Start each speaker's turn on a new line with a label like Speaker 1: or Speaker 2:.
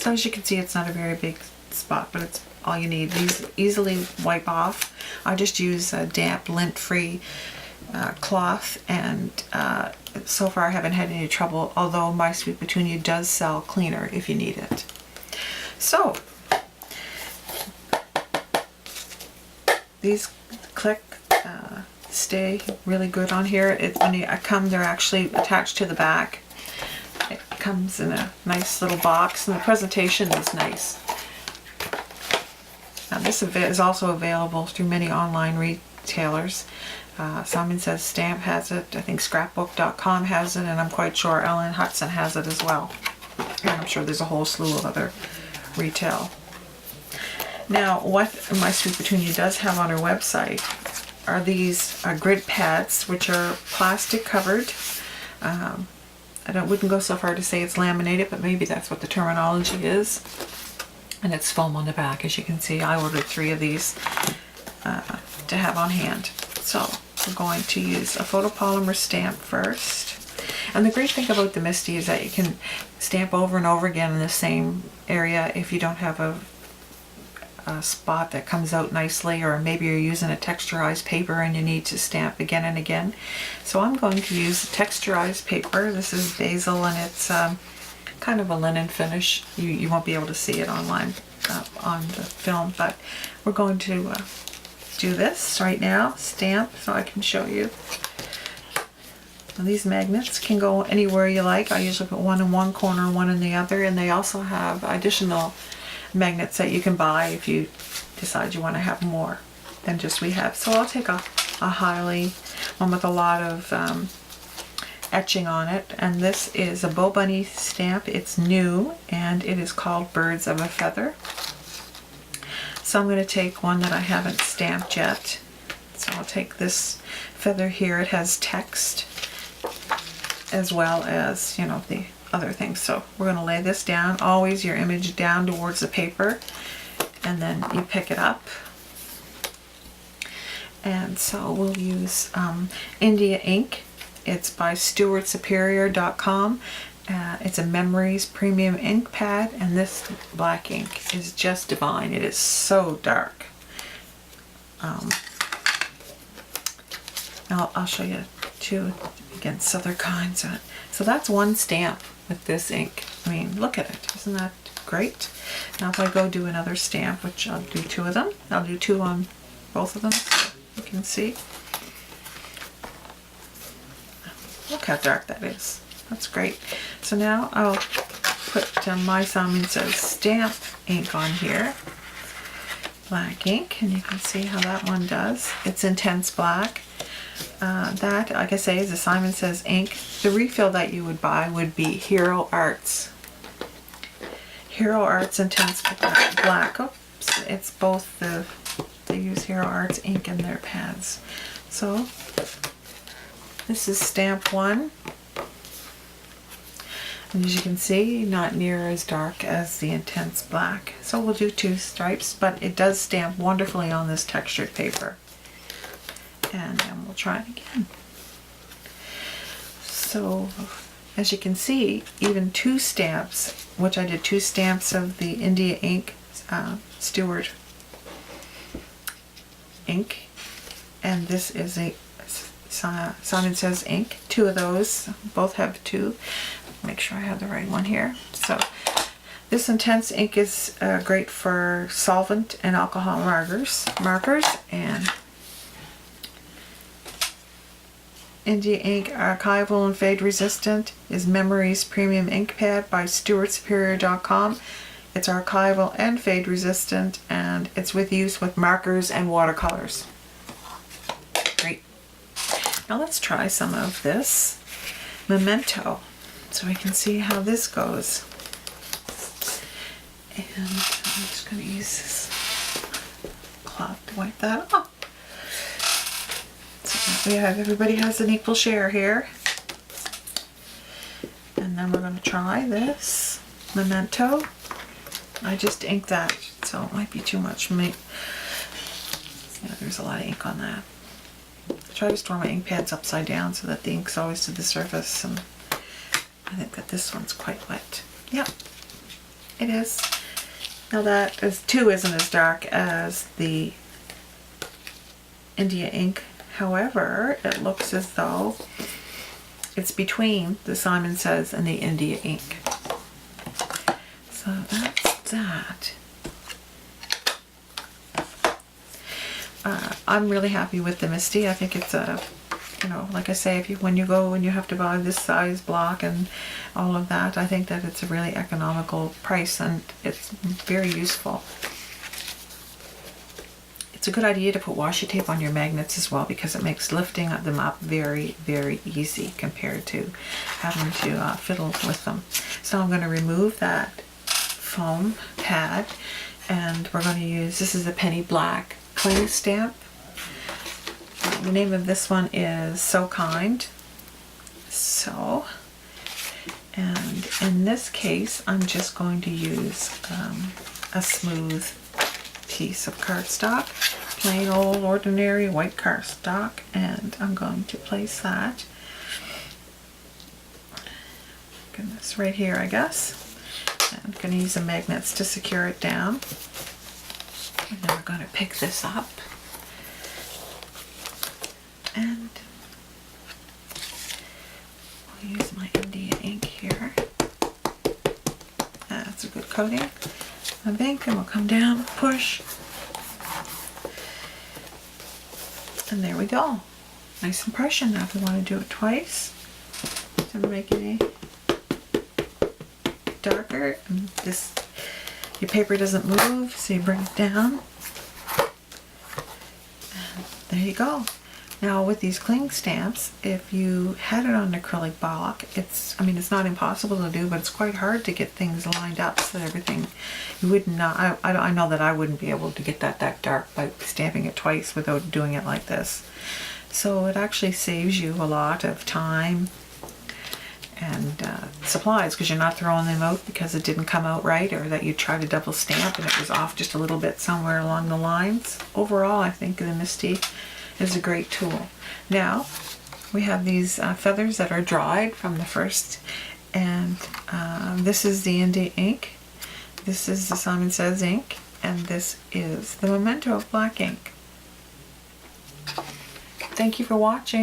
Speaker 1: So as you can see, it's not a very big spot, but it's all you need. These easily wipe off. I just use a damp, lint-free cloth, and so far I haven't had any trouble, although My Sweet Petunia does sell cleaner if you need it. So these click, stay really good on here. When you come, they're actually attached to the back. It comes in a nice little box, and the presentation is nice. Now this is also available through many online retailers. Simon Says Stamp has it. I think scrapbook.com has it, and I'm quite sure Ellen Hudson has it as well. And I'm sure there's a whole slew of other retail. Now, what My Sweet Petunia does have on her website are these grid pads, which are plastic covered. I wouldn't go so far to say it's laminated, but maybe that's what the terminology is. And it's foam on the back, as you can see. I ordered 3 of these to have on hand. So we're going to use a photopolymer stamp first. And the great thing about the Misti is that you can stamp over and over again in the same area if you don't have a spot that comes out nicely, or maybe you're using a texturized paper and you need to stamp again and again. So I'm going to use texturized paper. This is basil, and it's kind of a linen finish. You won't be able to see it online on the film, but we're going to do this right now, stamp, so I can show you. Now, these magnets can go anywhere you like. I usually put one in one corner, one in the other, and they also have additional magnets that you can buy if you decide you want to have more than just we have. So I'll take a Hiley one with a lot of etching on it, and this is a Bow Bunny stamp. It's new, and it is called Birds of a Feather. So I'm going to take one that I haven't stamped yet. So I'll take this feather here. It has text as well as, you know, the other things. So we're going to lay this down. Always your image down towards the paper, and then you pick it up. And so we'll use India ink. It's by StuartSuperior.com. It's a Memories Premium ink pad, and this black ink is just divine. It is so dark. I'll show you two against other kinds. So that's one stamp with this ink. I mean, look at it. Isn't that great? Now if I go do another stamp, which I'll do 2 of them. I'll do 2 on both of them so you can see. Look how dark that is. That's great. So now I'll put my Simon Says Stamp ink on here. Black ink, and you can see how that one does. It's intense black. That, like I say, is a Simon Says ink. The refill that you would buy would be Hero Arts. Hero Arts Intense Black. Oops, it's both they use Hero Arts ink in their pads. So this is stamp 1. And as you can see, not near as dark as the intense black. So we'll do 2 stripes, but it does stamp wonderfully on this textured paper. And then we'll try it again. So as you can see, even 2 stamps, which I did 2 stamps of the India ink, Stuart ink, and this is a Simon Says ink. 2 of those, both have 2. Make sure I have the right one here. So this intense ink is great for solvent and alcohol markers, and India ink, archival and fade resistant, is Memories Premium ink pad by StuartSuperior.com. It's archival and fade resistant, and it's with use with markers and watercolors. Great. Now let's try some of this Memento, so we can see how this goes. And I'm just going to use this cloth to wipe that off. So we have, everybody has an equal share here. And then we're going to try this Memento. I just inked that, so it might be too much for me. Yeah, there's a lot of ink on that. I try to store my ink pads upside down so that the ink's always to the surface, and I think that this one's quite wet. Yep. it is. Now that is, 2 isn't as dark as the India ink. However, it looks as though it's between the Simon Says and the India ink. So that's that. I'm really happy with the Misti. I think it's a, you know, like I say, when you go and you have to buy this size block and all of that, I think that it's a really economical price and it's very useful. It's a good idea to put washi tape on your magnets as well, because it makes lifting them up very, very easy compared to having to fiddle with them. So I'm going to remove that foam pad, and we're going to use, this is a penny black cling stamp. The name of this one is So Kind. So, and in this case, I'm just going to use a smooth piece of cardstock, plain old ordinary white cardstock, and I'm going to place that, goodness, right here, I guess. I'm going to use the magnets to secure it down, and then we're going to pick this up, and I'll use my India ink here. That's a good coating of ink, and we'll come down, push, and there we go. Nice impression. Now if we want to do it twice to make it any darker, and this, your paper doesn't move, so you bring it down, and there you go. Now with these cling stamps, if you had it on an acrylic block, I mean, it's not impossible to do, but it's quite hard to get things lined up so that everything, you would not, I know that I wouldn't be able to get that dark by stamping it twice without doing it like this. So it actually saves you a lot of time and supplies, because you're not throwing them out because it didn't come out right, or that you tried to double stamp and it was off just a little bit somewhere along the lines. Overall, I think the Misti is a great tool. Now we have these feathers that are dried from the first, and this is the India ink, this is the Simon Says ink, and this is the Memento black ink. Thank you for watching.